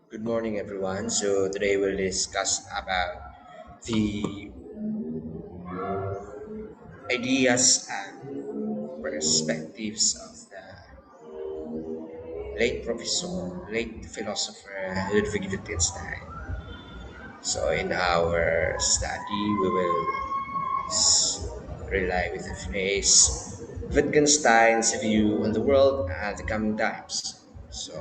Good morning, everyone. So today we'll discuss about the ideas and perspectives of the late philosopher Ludwig Wittgenstein. So in our study, we will rely with the phrase Wittgenstein's view on the world and the coming times. So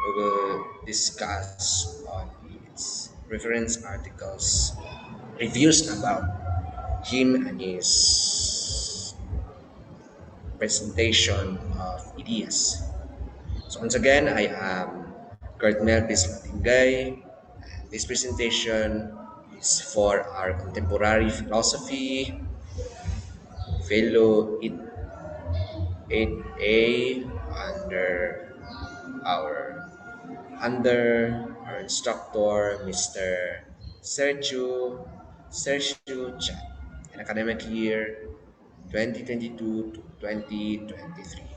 we will discuss on its reference articles, reviews about him and his presentation of ideas. So once again, I am Kurt Melvis Otinggey. This presentation is for our contemporary philosophy fellow 8A our under our instructor, Mr. Sircio Chan, in academic year 2022 to 2023.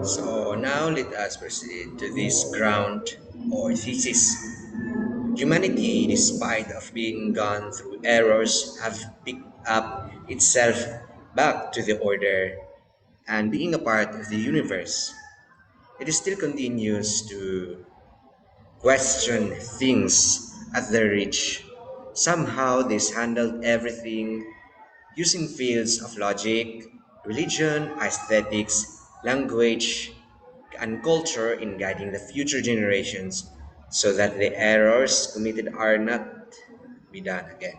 So now let us proceed to this ground or thesis. Humanity, despite of being gone through errors, have picked up itself back to the order and being a part of the universe. It still continues to question things at their reach. Somehow this handled everything using fields of logic, religion, aesthetics, language, and culture in guiding the future generations so that the errors committed are not be done again.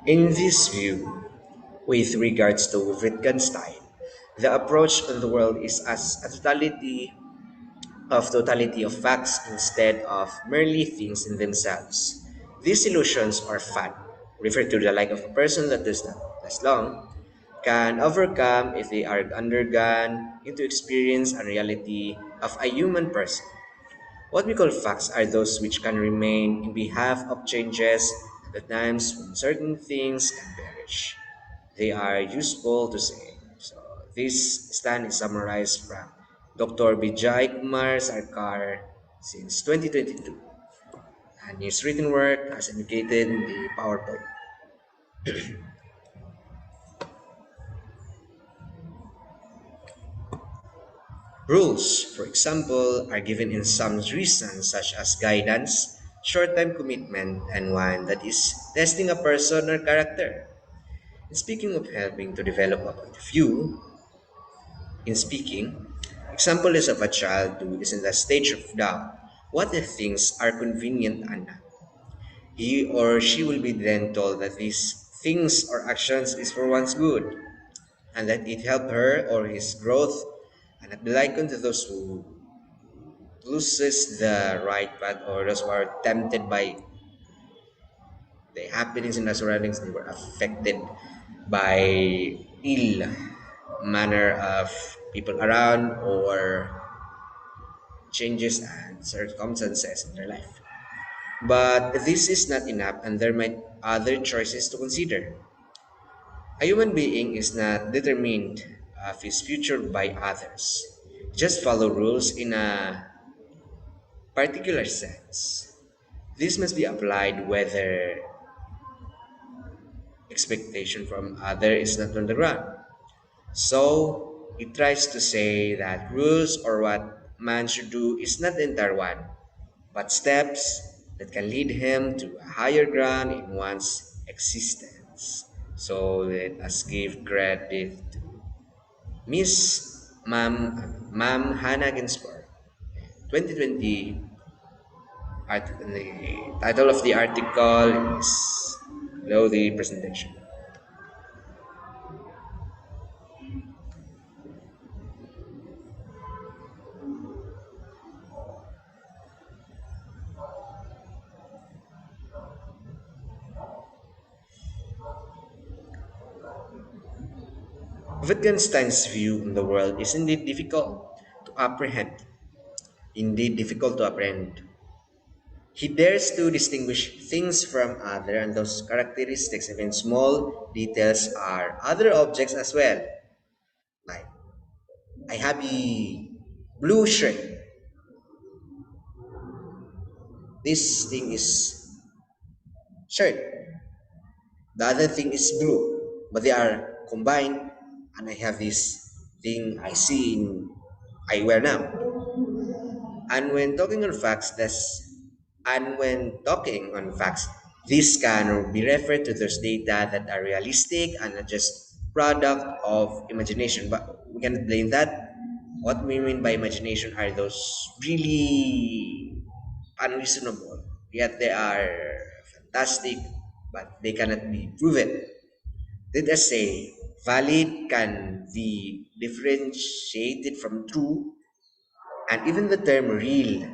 In this view, with regards to Wittgenstein, the approach on the world is as a totality of facts instead of merely things in themselves. These illusions are fun, referred to the like of a person that does not last long, can overcome if they are undergone into experience and reality of a human person. What we call facts are those which can remain in behalf of changes at the times when certain things can perish. They are useful to say. So this stand is summarized from Dr. Vijay Kumar Sarkar since 2022, and his written work as indicated in the PowerPoint. Rules, for example, are given in some reasons such as guidance, short-term commitment, and one that is testing a person or character. And speaking of helping to develop a point of view, in speaking, example is of a child who is in the stage of doubt what the things are convenient and not. He or she will be then told that these things or actions is for one's good and that it helped her or his growth and not be likened to those who loses the right path or those who are tempted by the happenings in the surroundings. They were affected by ill manner of people around or changes and circumstances in their life. But this is not enough, and there might other choices to consider. A human being is not determined of his future by others. Just follow rules in a particular sense. This must be applied whether expectation from other is not on the ground. So it tries to say that rules or what man should do is not the entire one, but steps that can lead him to a higher ground in one's existence. So let us give credit to Ma'am Hannah Ginsburg. 2020 the title of the article is below the presentation. Wittgenstein's view on the world is indeed difficult to apprehend. Indeed, difficult to apprehend. He dares to distinguish things from other, and those characteristics, even small details, are other objects as well. Like, I have a blue shirt. This thing is shirt. The other thing is blue, but they are combined, and I have this thing I see in I wear now. And when talking on facts, this can be referred to those data that are realistic and not just product of imagination. But we cannot blame that. What we mean by imagination are those really unreasonable, yet they are fantastic, but they cannot be proven. Let us say valid can be differentiated from true and even the term real,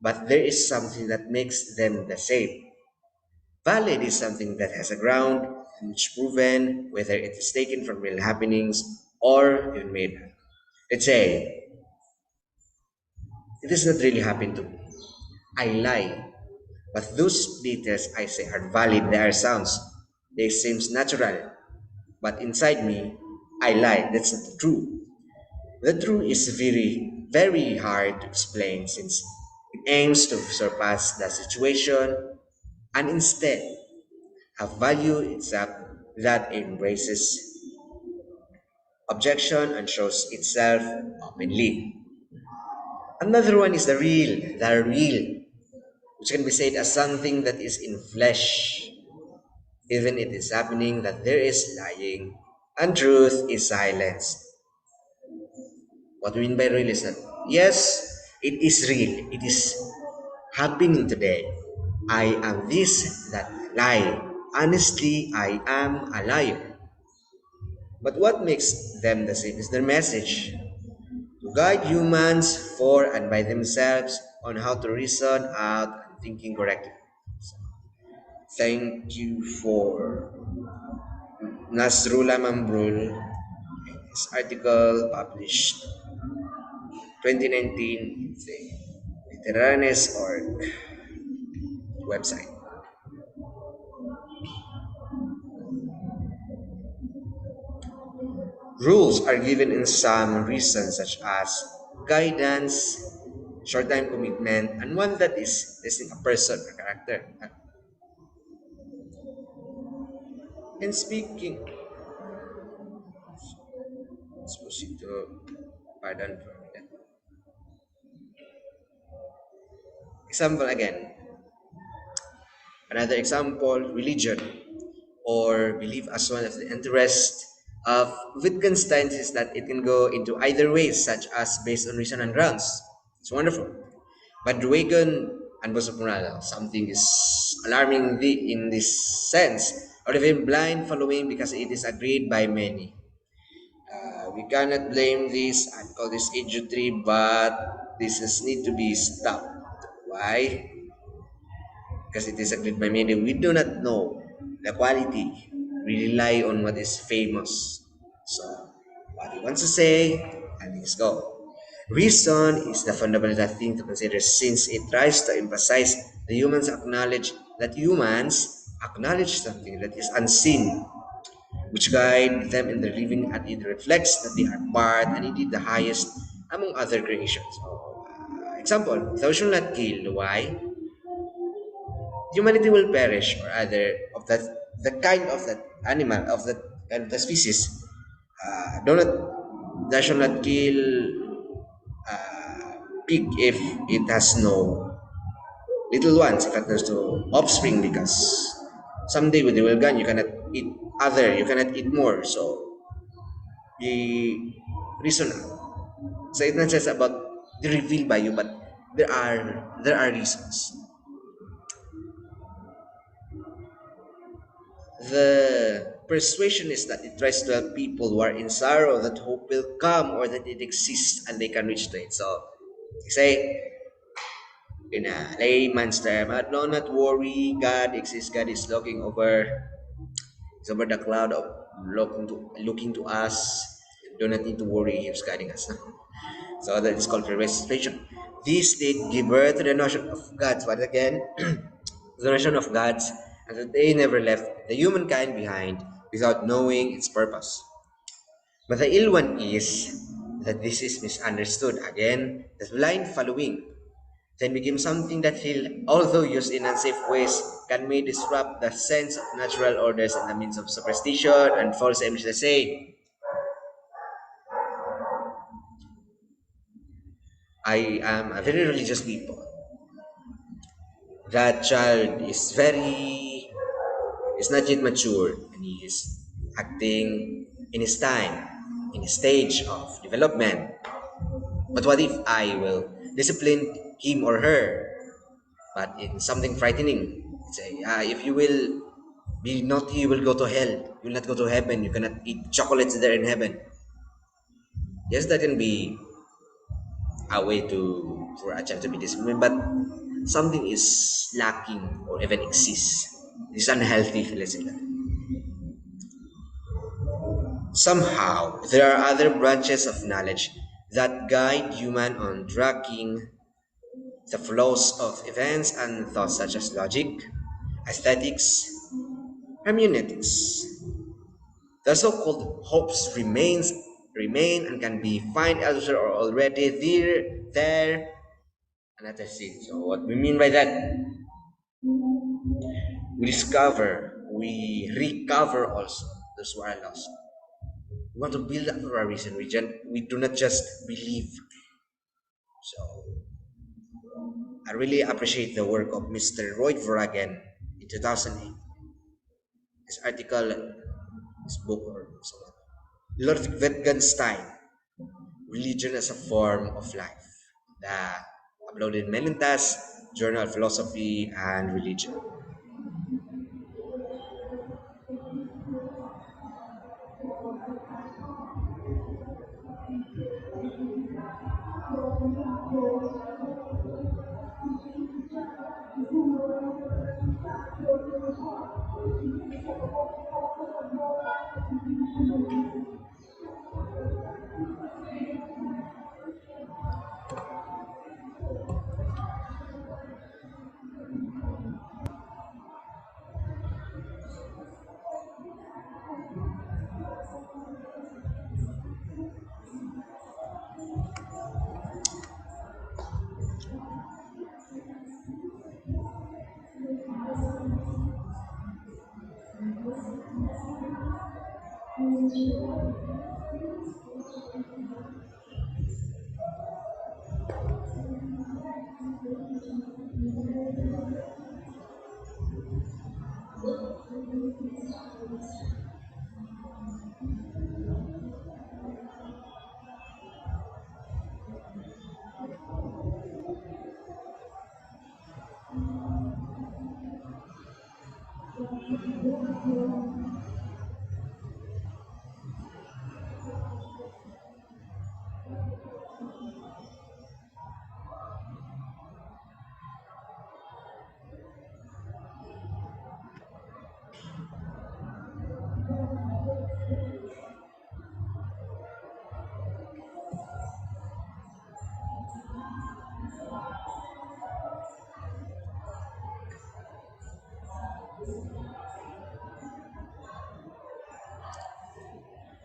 but there is something that makes them the same. Valid is something that has a ground and which proven whether it is taken from real happenings or even made up. Let's say it does not really happen to me. I lie, but those details I say are valid. They are sounds. They seems natural, but inside me, I lie. That's not true. The truth is very hard to explain since it aims to surpass the situation and instead have value itself that embraces objection and shows itself openly. Another one is the real. which can be said as something that is in flesh, even it is happening that there is lying, and truth is silence. What we mean by real is that, yes, it is real. It is happening today. I am this, that lie. Honestly, I am a liar. But what makes them the same is their message to guide humans for and by themselves on how to reason out and thinking correctly. Thank you for Nasrullah Mambrul. This article published 2019, it's a Veteranes org website. Rules are given in some reasons such as guidance, short-time commitment, and one that is testing a person or character. And speaking, let's proceed to pardon for that. Example again, another example, religion or belief as one of the interests of Wittgenstein is that it can go into either ways, such as based on reason and grounds. It's wonderful. But Dragon and Bosok Morales, something is alarming in this sense, or even blind following because it is agreed by many. We cannot blame this and call this idiocy, but this is need to be stopped. Why? Because it is agreed by many. We do not know the quality. We rely on what is famous. So, what he wants to say, and let's go. Reason is the fundamental thing to consider since it tries to emphasize the humans acknowledge something that is unseen, which guide them in their living and it reflects that they are part and indeed the highest among other creations. So, example, thou shalt not kill. Why? Humanity will perish or other of that the kind of that animal of that kind of the species do not thou shall not kill pig if it has no little ones, if it has no offspring, because someday when they will gone you cannot eat other, you cannot eat more, so be reasonable. So it's not just about the reveal by you, but there are reasons. The persuasion is that it tries to help people who are in sorrow that hope will come or that it exists and they can reach to it. So, say, in a layman's term, do not worry, God exists, God is over the cloud of looking to us. Do not need to worry, He's guiding us. So that is called persuasion. This state give birth to the notion of gods. But again, the notion of gods, and that they never left the humankind behind without knowing its purpose. But the ill one is that this is misunderstood. Again, the blind following then became something that although used in unsafe ways, can may disrupt the sense of natural orders in the means of superstition and false image. Let's say, I am a very religious people. That child is not yet mature and he is acting in his time, in his stage of development. But what if I will discipline him or her, but in something frightening? Say, if you will be naughty, you will go to hell. You will not go to heaven. You cannot eat chocolates there in heaven. Yes, that can be a way to for a child to be disciplined, but something is lacking or even exists. It's unhealthy, let's say that. Somehow, there are other branches of knowledge that guide human on tracking the flows of events and thoughts such as logic, aesthetics, hermeneutics. The so-called hopes remain and can be found elsewhere or already there, another thing. So what we mean by that? We recover also those who are lost. We want to build up for a reason. We do not just believe. So I really appreciate the work of Mr. Roy Verhagen in 2008. His article, his book, or so. Lord Wittgenstein, Religion as a Form of Life. The uploaded Melintas, Journal of Philosophy and Religion.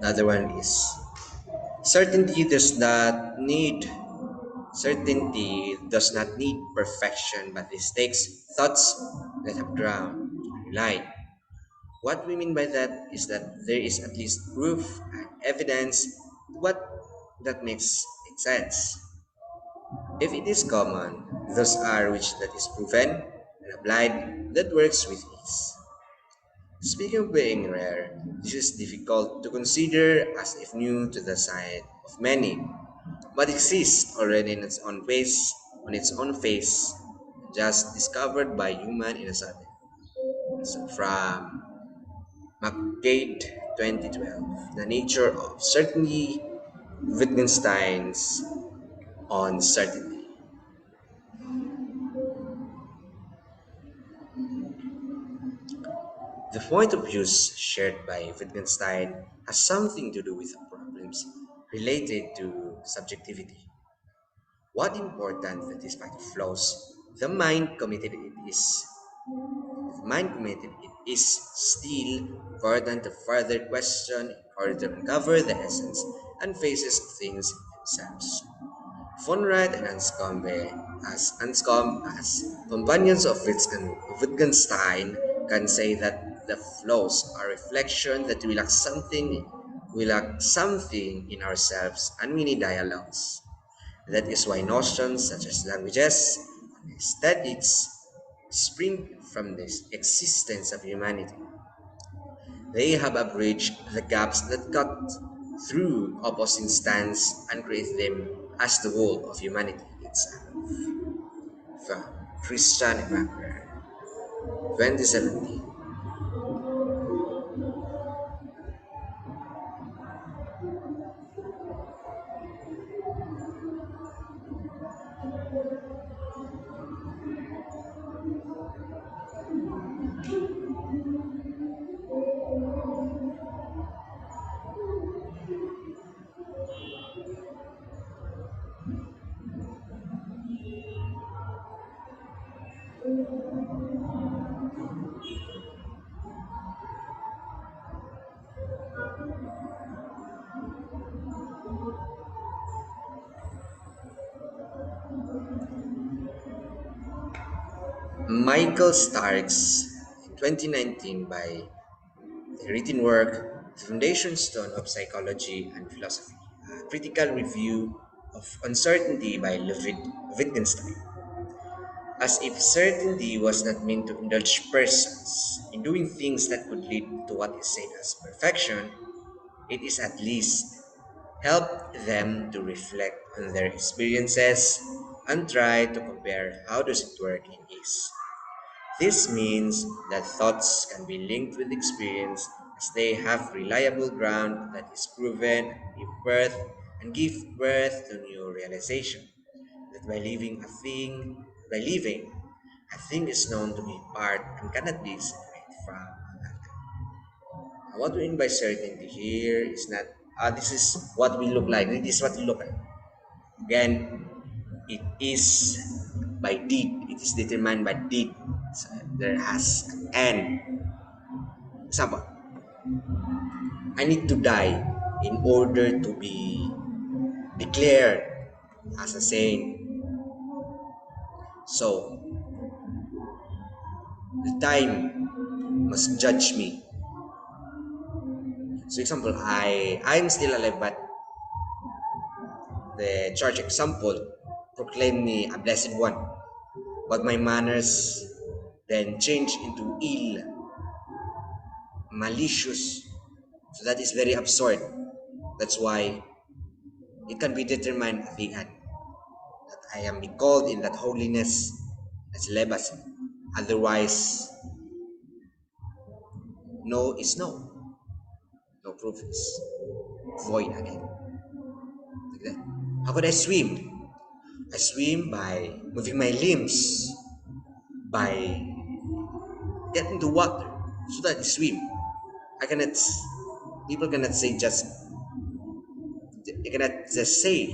Another one is certainty does not need perfection, but it takes thoughts that have ground to rely. What we mean by that is that there is at least proof and evidence what that makes it sense. If it is common, those are which that is proven and applied that works with ease. Speaking of being rare, this is difficult to consider as if new to the sight of many, but exists already in its own face, on its own face, just discovered by human in a sudden. So from McGade 2012, The Nature of Certainty, Wittgenstein's On Certainty. The point of views shared by Wittgenstein has something to do with problems related to subjectivity. What important that despite flaws, the mind committed it is. The mind committed it is still important to further question in order to uncover the essence and phases of things themselves. Fonrad and Anscombe as companions of Wittgenstein can say that the flaws are reflection that we lack something in ourselves and we need dialogues. That is why notions such as languages and aesthetics spring from this existence of humanity. They have abridged the gaps that cut through opposing stands and create them as the whole of humanity itself. From Christian Evacuer, 2017. Michael Starks, in 2019, by the written work The Foundation Stone of Psychology and Philosophy, a critical review of uncertainty by Wittgenstein. as if certainty was not meant to indulge persons in doing things that could lead to what is said as perfection. It is at least help them to reflect on their experiences and try to compare how does it work in his. This means that thoughts can be linked with experience as they have reliable ground that is proven and give birth to new realization. That by living a thing is known to be part and cannot be separated from another. What we mean by certainty here is not this is what we look like. It is what we look like. Again, it is by deed. It is determined by deed. So there has an end. Example, I need to die in order to be declared as a saint. So the time must judge me. So example, I'm still alive, but the church example proclaimed me a blessed one. But my manners then change into ill, malicious. So that is very absurd. That's why it can be determined at the end that I am be called in that holiness as celibacy. Otherwise, no is no. No proof is void again. Like that. How could I swim? I swim by moving my limbs, by getting the water, so that I swim. I cannot. People cannot say just. They cannot just say.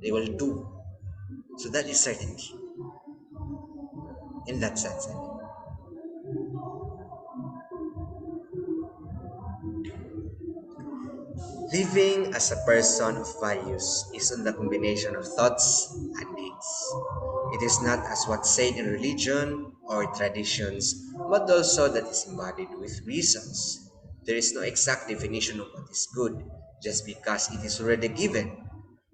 They will do. So that is certainty. In that sense, I mean. Living as a person of values is on the combination of thoughts and deeds. It is not as what's said in religion or traditions, but also that is embodied with reasons. There is no exact definition of what is good just because it is already given,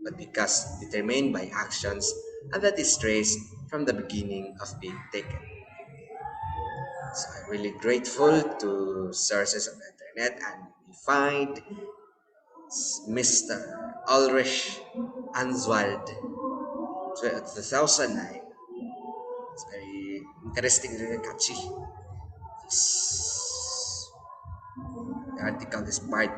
but because determined by actions and that is traced from the beginning of being taken. So I'm really grateful to sources of the internet and we find Mr. Ulrich Answald 2009. It's very interesting, very catchy. This the article is part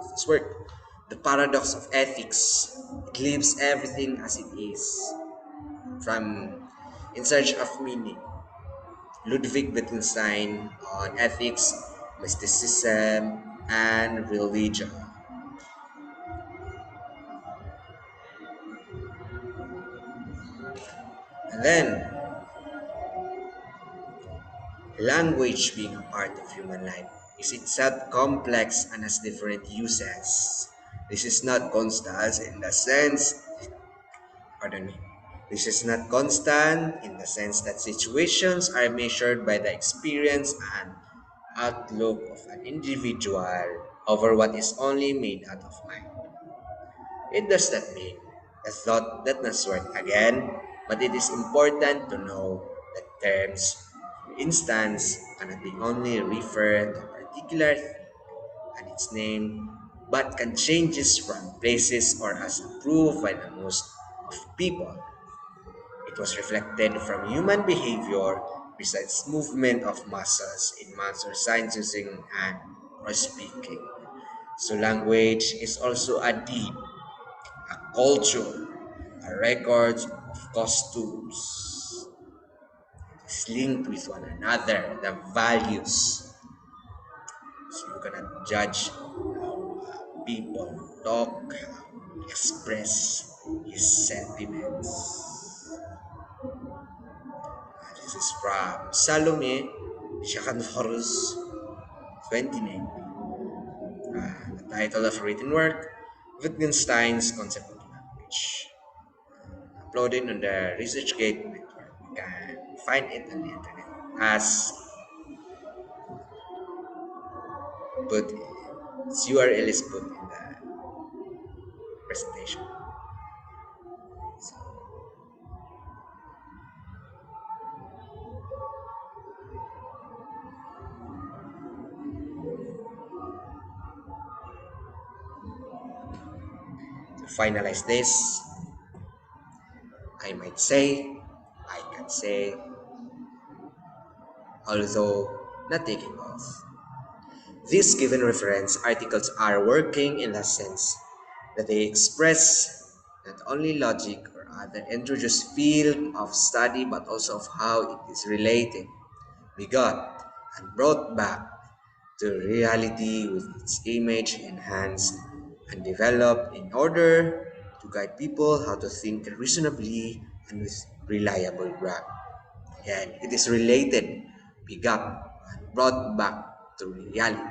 of his work. The paradox of ethics. It leaves everything as it is. From In Search of Meaning. Ludwig Wittgenstein on ethics, mysticism, and religion. And then language being a part of human life is itself complex and has different uses. This is not constant in the sense, pardon me, this is not constant in the sense that situations are measured by the experience and outlook of an individual over what is only made out of mind. It does not mean a thought that not work again, but it is important to know that terms, for instance, cannot be only refer to a particular thing and its name, but can changes from places or as approved by the most of people. It was reflected from human behavior besides movement of muscles in mouths or signs using hand or speaking. So language is also a deed, a culture, a record of costumes. It's linked with one another, the values. So you cannot judge how people talk, how express his sentiments. This is from Salome Shakanfor's 29. The title of written work, Wittgenstein's Concept of Language. Uploaded on the ResearchGate network. You can find it on the internet. As put its URL is put in the presentation. So, To finalize this, I might say, I can say, although not taking off. These given reference articles are working in the sense that they express not only logic or other introduced field of study but also of how it is related, begot, and brought back to reality with its image enhanced and developed in order to guide people how to think reasonably and with reliable ground. And it is related, begot, and brought back to reality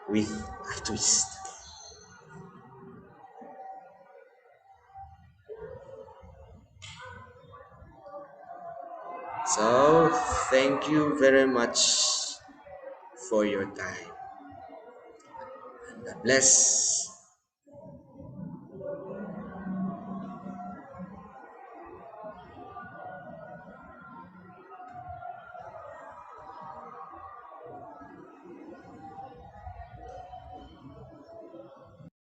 with a twist. So, thank you very much for your time. And God bless.